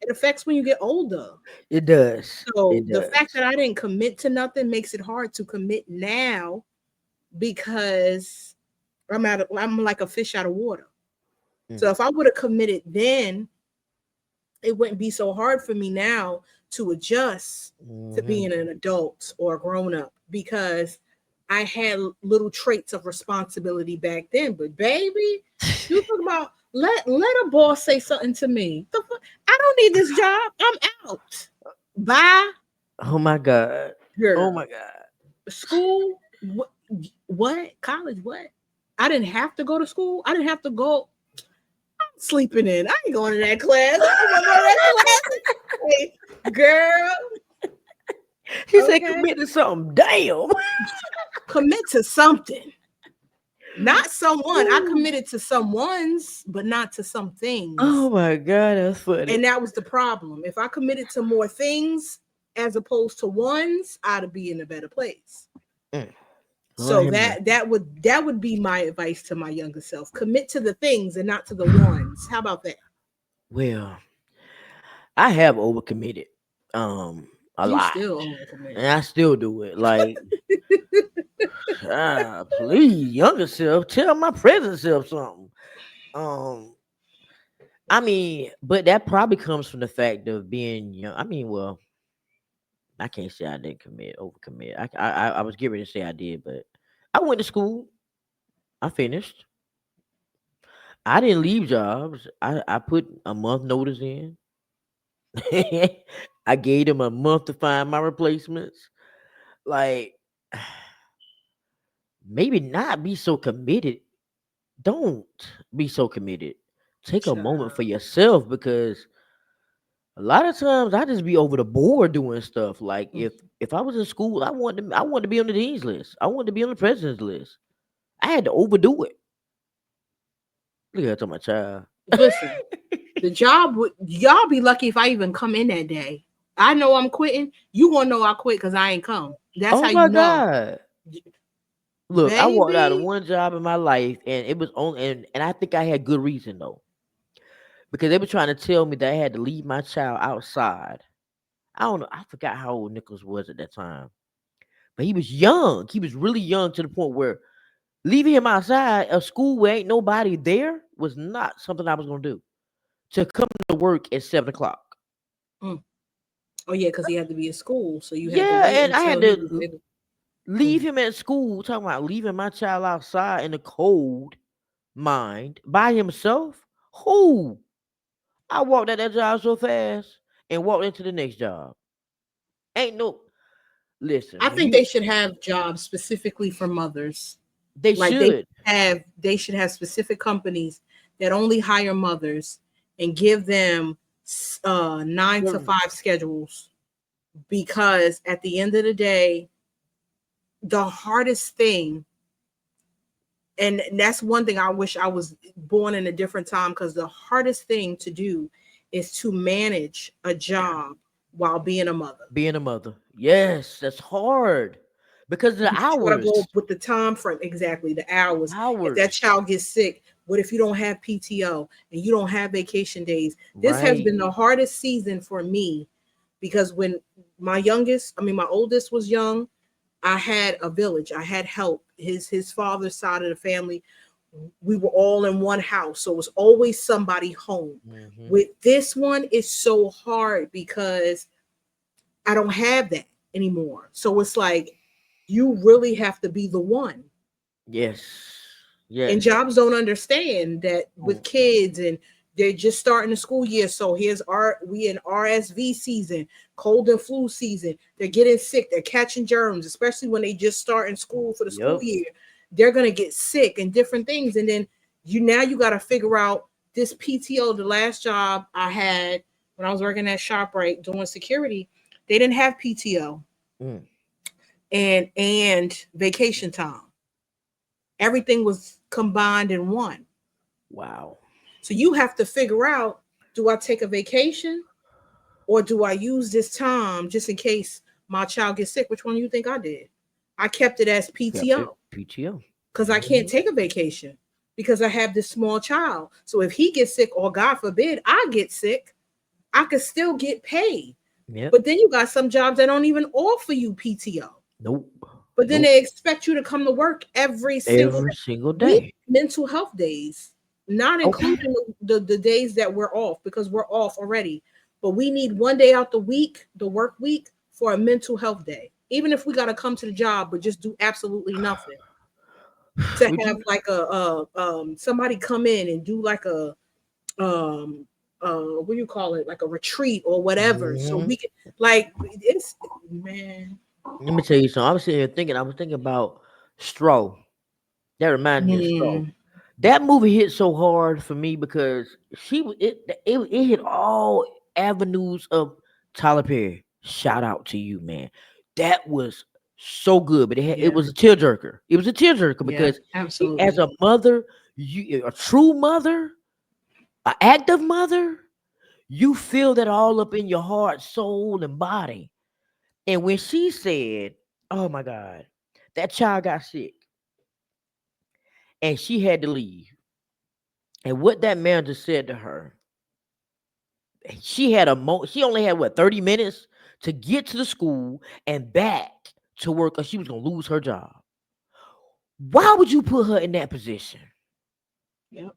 S1: it affects when you get older.
S2: It does.
S1: So
S2: It
S1: the fact
S2: does.
S1: that I didn't commit to nothing makes it hard to commit now because I'm like a fish out of water.
S2: Mm.
S1: So if I would have committed then, it wouldn't be so hard for me now to adjust to
S2: Hmm.
S1: being an adult or a grown up because I had little traits of responsibility back then. But baby, you talk about let a boss say something to me. I don't need this job. I'm out. Bye,
S2: Oh my God. Oh
S1: girl.
S2: my God.
S1: School? What? College? What? I didn't have to go to school. I didn't have to go sleeping in. I ain't going to that class. I don't want to go to that class. Girl,
S2: She said
S1: okay.
S2: commit to something. Damn.
S1: Commit to something. Not someone. I committed to someone's, but not to some
S2: Oh
S1: things.
S2: my God, that's funny.
S1: And that was the problem. If I committed to more things as opposed to ones, I'd be in a better place.
S2: Mm. Lord
S1: So
S2: have mercy.
S1: that would be my advice to my younger self. Commit to the things and not to the ones. How about that?
S2: Well, I have overcommitted a
S1: You
S2: lot.
S1: still overcommitted.
S2: And I still do it. Like, please, younger self, tell my present self something. Um, I mean, but that probably comes from the fact of being young. I mean, well, I can't say I didn't overcommit. I was getting ready to say I did, but I went to school. I finished. I didn't leave jobs. I put a month notice in. I gave them a month to find my replacements. Like, maybe not be so committed. Don't be so committed. Take a moment for
S1: Child.
S2: yourself because a lot of times I just be over the board doing stuff. Like if I was in school, I wanted to be on the dean's list. I wanted to be on the president's list. I had to overdo it. Look at that to my child.
S1: Listen, the job would y'all be lucky if I even come in that day. I know I'm quitting. You gonna know I quit because I ain't come. That's how
S2: Oh
S1: you
S2: my
S1: know.
S2: God. Look, I walked out of
S1: Baby.
S2: one job in my life and it was only and I think I had good reason though. Because they were trying to tell me that I had to leave my child outside. I don't know. I forgot how old Nicholas was at that time. But he was young. He was really young to the point where leaving him outside a school where ain't nobody there was not something I was gonna do. To come to work at 7 o'clock.
S1: Mm. Oh yeah, because he had to be at school, so you had to
S2: Yeah,
S1: wait
S2: and I had
S1: until he was
S2: to
S1: able.
S2: leave
S1: Mm.
S2: him at school. Talking about leaving my child outside in the cold, mind by himself. Who? I walked at that job so fast and walked into the next job. Ain't no
S1: I
S2: listen when
S1: think
S2: you.
S1: they should have jobs specifically for mothers.
S2: They
S1: Like
S2: should.
S1: they should have specific companies that only hire mothers and give them 9 to 5 schedules because at the end of the day, the hardest thing, and that's one thing I wish I was born in a different time because the hardest thing to do is to manage a job while being a mother.
S2: Being a mother. Yes, that's hard because of the
S1: Because you got to
S2: hours.
S1: go with the time frame exactly, the hours. If that
S2: Hours.
S1: child gets sick, what if you don't have PTO and you don't have vacation days? This has
S2: Right.
S1: been the hardest season for me because when my oldest was young, I had a village. I had help. His father's side of the family, we were all in one house, so it was always somebody home.
S2: Hmm.
S1: With this one, it's so hard because I don't have that anymore. So it's like you really have to be the one.
S2: Yes.
S1: And
S2: Yes.
S1: jobs don't understand that with
S2: Mm-mm.
S1: kids and they're just starting the school year. So we in RSV season, cold and flu season. They're getting sick. They're catching germs, especially when they just start in school for the school
S2: Yep.
S1: year. They're gonna get sick and different things. And then you got to figure out this PTO. The last job I had when I was working at ShopRite doing security, they didn't have PTO
S2: Mm.
S1: and vacation time. Everything was combined in one.
S2: Wow.
S1: So you have to figure out, do I take a vacation or do I use this time just in case my child gets sick? Which one do you think I did? I kept it as
S2: Kept it
S1: PTO
S2: PTO.
S1: because I can't
S2: Hmm.
S1: take a vacation. because I have this small child. So if he gets sick, or God forbid, I get sick, I could still get paid.
S2: Yep.
S1: But then you got some jobs that don't even offer you PTO.
S2: Nope.
S1: But then
S2: Nope.
S1: they expect you to come to work every single
S2: Every
S1: day.
S2: single
S1: We have
S2: day.
S1: mental health days, not
S2: Okay.
S1: including the days that we're off because we're off already. But we need one day out the week, the work week, for a mental health day. Even if we got to come to the job, but just do absolutely nothing. To
S2: Would
S1: have
S2: you?
S1: like somebody come in and do like a um what do you call it, like a retreat or whatever, so
S2: Mhm.
S1: we can, like, it's, man.
S2: Let me tell you something. I was sitting here thinking. I was thinking about Straw. That reminded me of Straw.
S1: Mm,
S2: That movie hit so hard for me because it hit all avenues of Tyler Perry. Shout out to you, man. That was so good, but it
S1: yeah,
S2: was a tearjerker. It was a tearjerker
S1: yeah,
S2: because as
S1: absolutely.
S2: a mother, a true mother, an active mother, you feel that all up in your heart, soul, and body. And when she said, "Oh my God, that child got sick and she had to leave," and what that man just said to her, she only had what 30 minutes to get to the school and back to work, or she was gonna lose her job. Why would you put her in that position?
S1: Yep.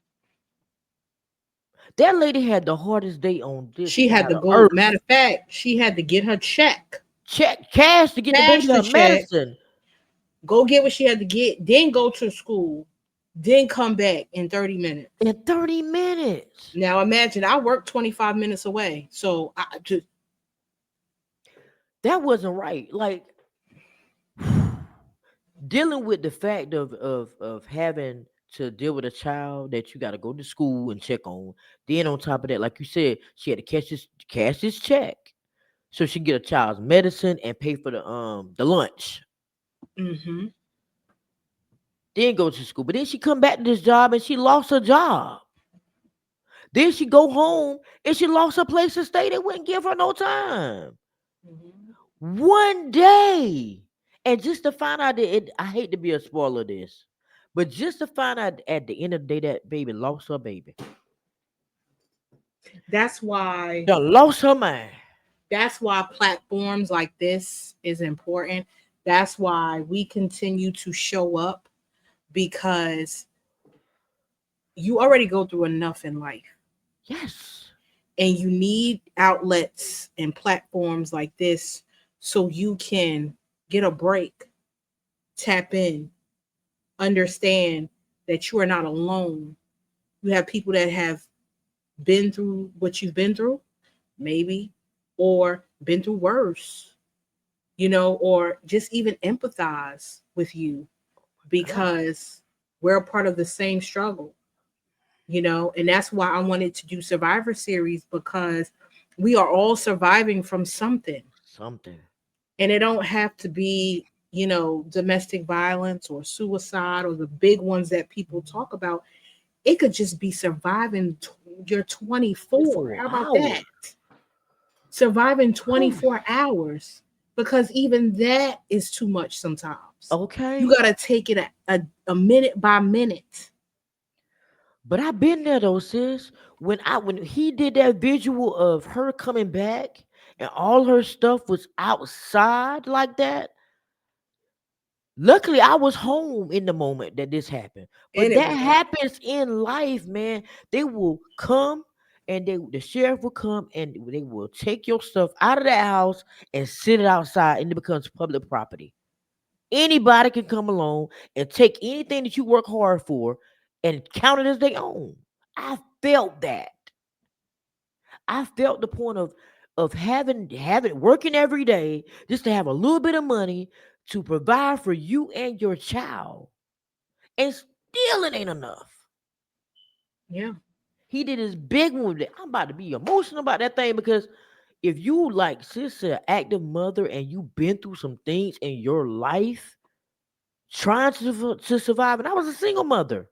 S2: That lady had the hardest day on this
S1: She had
S2: side
S1: to
S2: of
S1: go,
S2: earth.
S1: matter of fact, she had to get her check,
S2: Check cash to get the baby
S1: cash the
S2: her
S1: check,
S2: medicine
S1: go get what she had to get, then go to school, then come back in 30 minutes.
S2: in 30 minutes.
S1: Now imagine I work 25 minutes away. So I just,
S2: That wasn't right. Like dealing with the fact of having to deal with a child that you got to go to school and check on. Then on top of that, like you said, she had to cash this check so she can get a child's medicine and pay for the lunch.
S1: mm-hmm.
S2: Then go to school, but then she come back to this job and she lost her job. Then she go home and she lost her place to stay. They wouldn't give her no time.
S1: Mm-hmm.
S2: One day. And just to find out that I hate to be a spoiler of this, but just to find out at the end of the day that baby lost her baby.
S1: That's why
S2: Done lost her mind.
S1: that's why platforms like this is important. That's why we continue to show up, because you already go through enough in life,
S2: Yes.
S1: and you need outlets and platforms like this so you can get a break, tap in, understand that you are not alone. You have people that have been through what you've been through, maybe, or been through worse, or just even empathize with you,
S2: God.
S1: because we're a part of the same struggle, and that's why I wanted to do Survivor Series, because we are all surviving from something.
S2: Something.
S1: And it don't have to be, domestic violence or suicide or the big ones that people talk about. It could just be surviving your 24.
S2: 24
S1: How about that?
S2: hours.
S1: Surviving
S2: Whew.
S1: 24 hours, because even that is too much sometimes. You
S2: Okay.
S1: got to take it a minute by minute.
S2: But I've been there though, sis. When he did that visual of her coming back and all her stuff was outside like that. Luckily, I was home in the moment that this happened.
S1: And
S2: But
S1: it
S2: that
S1: was a lot.
S2: happens in life, man. They will come and the sheriff will come and they will take your stuff out of that house and sit it outside and it becomes public property. Anybody can come along and take anything that you work hard for and count it as their own. I felt that. I felt the point of having working every day just to have a little bit of money to provide for you and your child, and still it ain't enough.
S1: Yeah.
S2: He did his big one with it. I'm about to be emotional about that thing because if you like sister, active mother, and you've been through some things in your life trying to survive, and I was a single mother.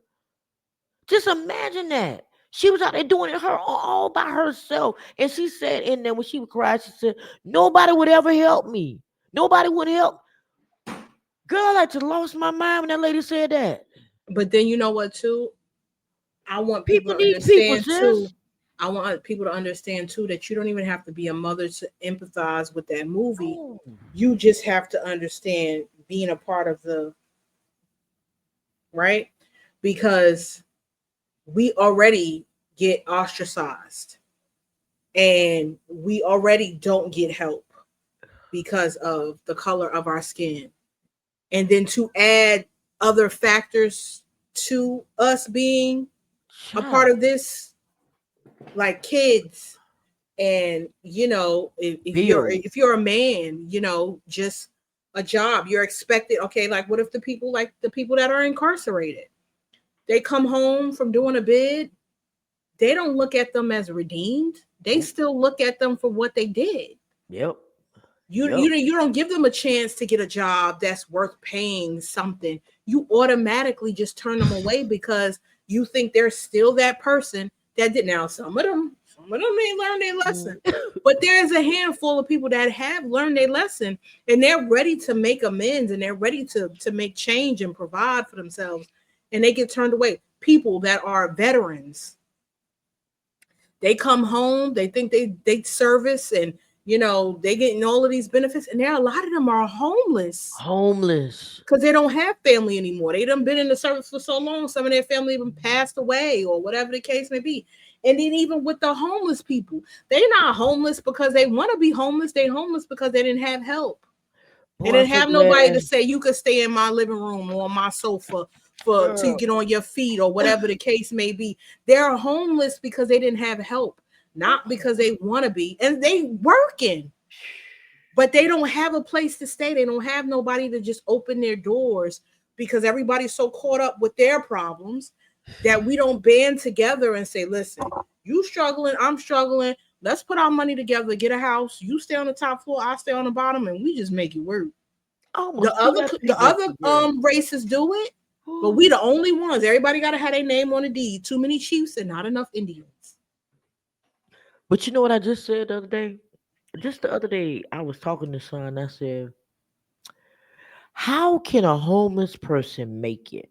S2: Just imagine that. She was out there doing it her all by herself. And she said in there when she would cry, she said, nobody would ever help me. Nobody would help. Girl, I just lost my mind when that lady said that.
S1: But then you know what too? I want people
S2: People
S1: to
S2: need people,
S1: understand too.
S2: sis.
S1: I want people to understand too that you don't even have to be a mother to empathize with that movie.
S2: Oh,
S1: You just have to understand being a part of the right because we already get ostracized and we already don't get help because of the color of our skin. And then to add other factors to us being a part
S2: child.
S1: of this, like kids, and
S2: Bill.
S1: if you're a man, just a job, you're expected. Okay, like what if the people that are incarcerated, they come home from doing a bid, they don't look at them as redeemed. They
S2: Nope.
S1: still look at them for what they did.
S2: Yep.
S1: You
S2: Yep.
S1: you you don't give them a chance to get a job that's worth paying something. You automatically just turn them away because you think they're still that person that did. Now some of them ain't learned their lesson,
S2: Mm.
S1: but there's a handful of people that have learned their lesson and they're ready to make amends and they're ready to make change and provide for themselves, and they get turned away. People that are veterans, they come home, they think they service and they getting all of these benefits, and there are a lot of them are homeless
S2: Homeless.
S1: because they don't have family anymore. They done been in the service for so long, some of their family even passed away or whatever the case may be. And then even with the homeless people, they not homeless because they want to be homeless. They homeless because they didn't have help.
S2: Boy,
S1: And
S2: I'm
S1: then
S2: so
S1: have
S2: glad.
S1: nobody to say you could stay in my living room or on my sofa for till you
S2: Girl.
S1: get on your feet or whatever the case may be. They're homeless because they didn't have help, not because they want to be. And they working, but they don't have a place to stay. They don't have nobody to just open their doors because everybody's so caught up with their problems that we don't band together and say, listen, you struggling, I'm struggling. Let's put our money together, get a house. You stay on the top floor, I stay on the bottom, and we just make it work.
S2: I
S1: The
S2: almost threw
S1: other
S2: that
S1: the
S2: paper at
S1: other
S2: you, girl.
S1: races do it, but we the only ones. Everybody gotta have their name on the deed. Too many chiefs and not enough Indians.
S2: But you know what I just said the other day? Just the other day, I was talking to son. I said, how can a homeless person make it?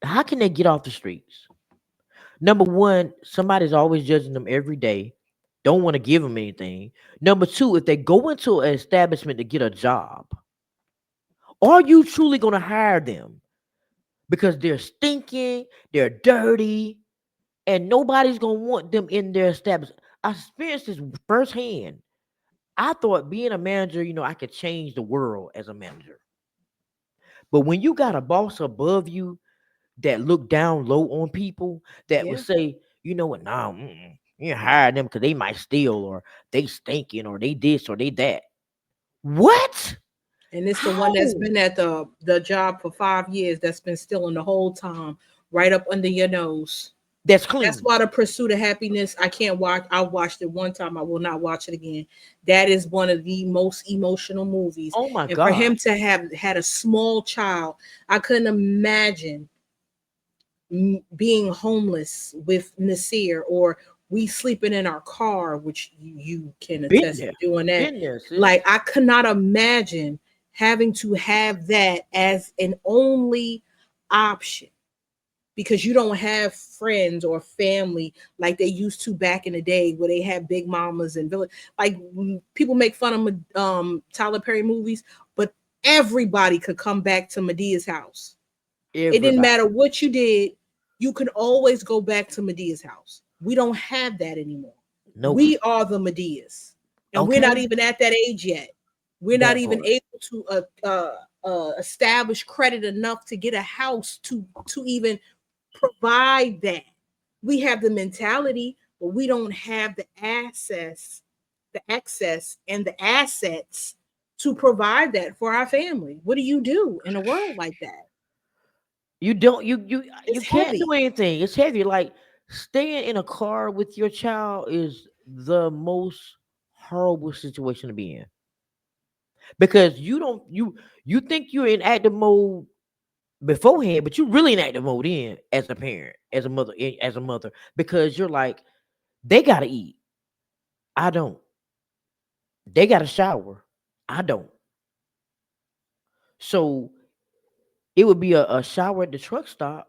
S2: How can they get off the streets? Number one, somebody's always judging them every day, don't want to give them anything. Number two, if they go into an establishment to get a job, are you truly going to hire them? Because they're stinking, they're dirty, and nobody's going to want them in their establishment. I experienced this firsthand. I thought being a manager, I could change the world as a manager. But when you got a boss above you that look down low on people, that would
S1: Yeah.
S2: say, you know what, nah, you ain't hire them because they might steal or they stinking or they this or they that. What?
S1: And it's the one that's
S2: How?
S1: been at the job for 5 years that's been stealing the whole time, right up under your nose.
S2: That's
S1: That's
S2: clean.
S1: why the pursuit of happiness, I can't watch. I watched it one time. I will not watch it again. That is one of the most emotional movies.
S2: Oh my
S1: And for
S2: God.
S1: him to have had a small child, I couldn't imagine being homeless with Nasir, or we sleeping in our car, which you can
S2: Been
S1: attest
S2: there.
S1: to doing that.
S2: Been there, sis.
S1: Like I could not imagine having to have that as an only option because you don't have friends or family like they used to back in the day where they had big mamas and village. Like people make fun of Tyler Perry movies, but everybody could come back to Medea's house. It didn't
S2: Everybody.
S1: matter what you did, you could always go back to Medea's house. We don't have that anymore.
S2: Nope.
S1: We are the Medeas, and we're not
S2: Okay.
S1: even at that age yet. We're not
S2: That
S1: even
S2: part.
S1: able to establish credit enough to get a house to even provide that. We have the mentality, but we don't have the access and the assets to provide that for our family. What do you do in a world like that?
S2: You don't you
S1: It's
S2: can't
S1: heavy.
S2: do anything. It's heavy. Like staying in a car with your child is the most horrible situation to be in. Because you think you're in active mode beforehand, but you really in active mode in as a parent, as a mother, because you're like, they gotta eat. I don't. They gotta shower. I don't. So it would be a shower at the truck stop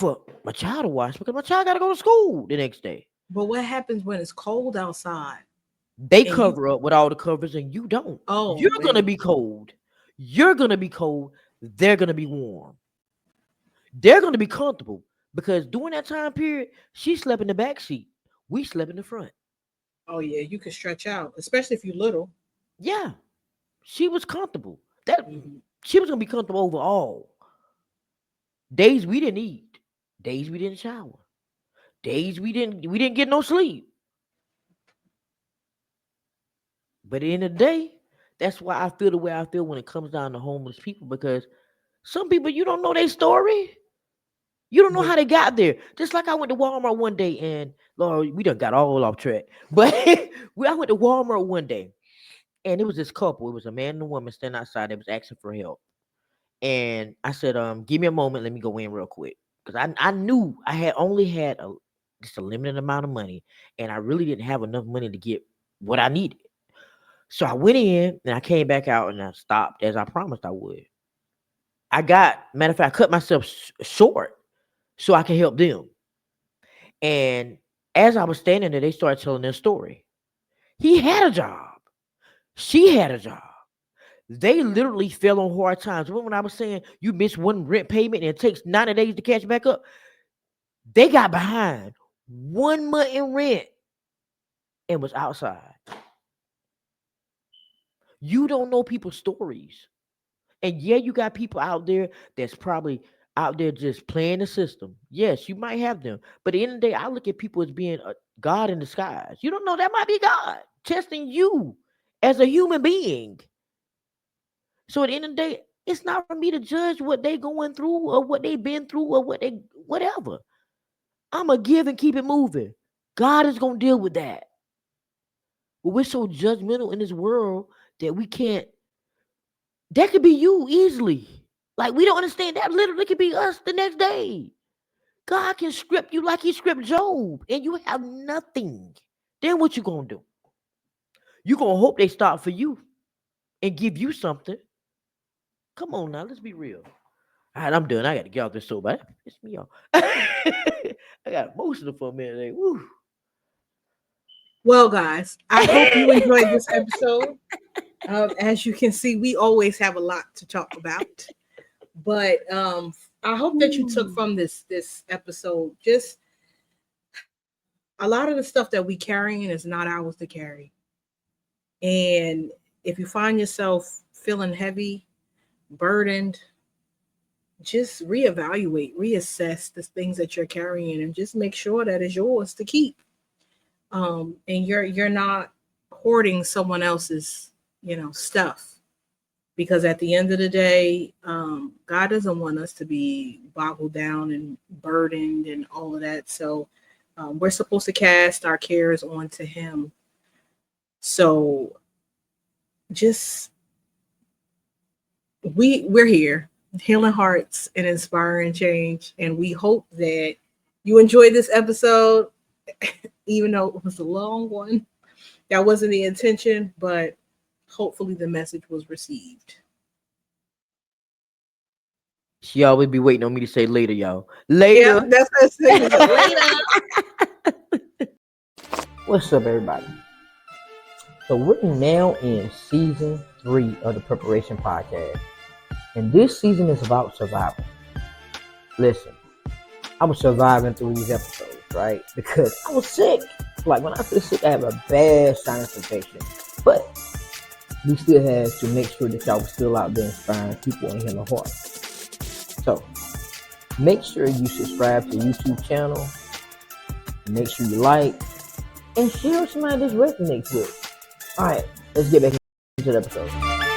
S2: for my child to wash because my child got to go to school the next day.
S1: But what happens when it's cold outside?
S2: They
S1: And
S2: cover up with all the covers and you don't.
S1: Oh,
S2: You're going to
S1: man.
S2: be cold. You're going to be cold. They're going to be warm. They're going to be comfortable because during that time period, she slept in the back seat. We slept in the front.
S1: Oh yeah, you can stretch out, especially if you're little.
S2: Yeah, she was comfortable. That
S1: Mhm.
S2: she was gonna be comfortable overall. Days we didn't eat, days we didn't shower, days we didn't get no sleep. But at the end of the day, that's why I feel the way I feel when it comes down to homeless people because some people you don't know their story. You don't know
S1: Yeah.
S2: how they got there. Just like I went to Walmart one day and Lord, we done got all off track. But I went to Walmart one day and it was this couple. It was a man and a woman standing outside. They was asking for help. And I said, give me a moment. Let me go in real quick. Because I knew I had only had just a limited amount of money. And I really didn't have enough money to get what I needed. So I went in and I came back out and I stopped as I promised I would. Matter of fact, I cut myself short so I can help them. And as I was standing there, they started telling their story. He had a job. She had a job. They literally fell on hard times. Remember when I was saying you miss one rent payment and it takes 90 days to catch back up? They got behind 1 month in rent and was outside. You don't know people's stories. And yeah, you got people out there that's probably out there just playing the system. Yes, you might have them. But at the end of the day, I look at people as being a God in disguise. You don't know, that might be God testing you as a human being. So at the end of the day, it's not for me to judge what they going through or what they've been through or whatever. I'm going to give and keep it moving. God is going to deal with that. But we're so judgmental in this world that we can't. That could be you easily. Like, we don't understand that literally could be us the next day. God can script you like he script Job and you have nothing. Then what you going to do? You going to hope they stop for you and give you something. Come on now, let's be real. All right, I'm done. I got to get off this soap. That pissed me off. I got emotional for a minute. Like, woo.
S1: Well, guys, I hope you enjoyed this episode. As you can see, we always have a lot to talk about. But I hope that you took from this episode just a lot of the stuff that we carrying is not ours to carry. And if you find yourself feeling heavy, burdened, just reevaluate, reassess the things that you're carrying and just make sure that it's yours to keep. And you're not hoarding someone else's, stuff. Because at the end of the day, God doesn't want us to be boggled down and burdened and all of that. So we're supposed to cast our cares onto him. So just we're here, healing hearts and inspiring change. And we hope that you enjoyed this episode, even though it was a long one. That wasn't the intention, but hopefully the message was received.
S2: She always be waiting on me to say later, y'all. Later.
S1: Yeah, that's what later.
S2: What's up, everybody? So we're now in season 3 of the prepHERation podcast. And this season is about survival. Listen, I was surviving through these episodes, right? Because I was sick. Like when I feel sick, I have a bad sinus infection. But we still have to make sure that y'all are still out there inspiring people and healing hearts. So make sure you subscribe to the YouTube channel. Make sure you like and share with somebody this resonates with. All right, let's get back into the episode.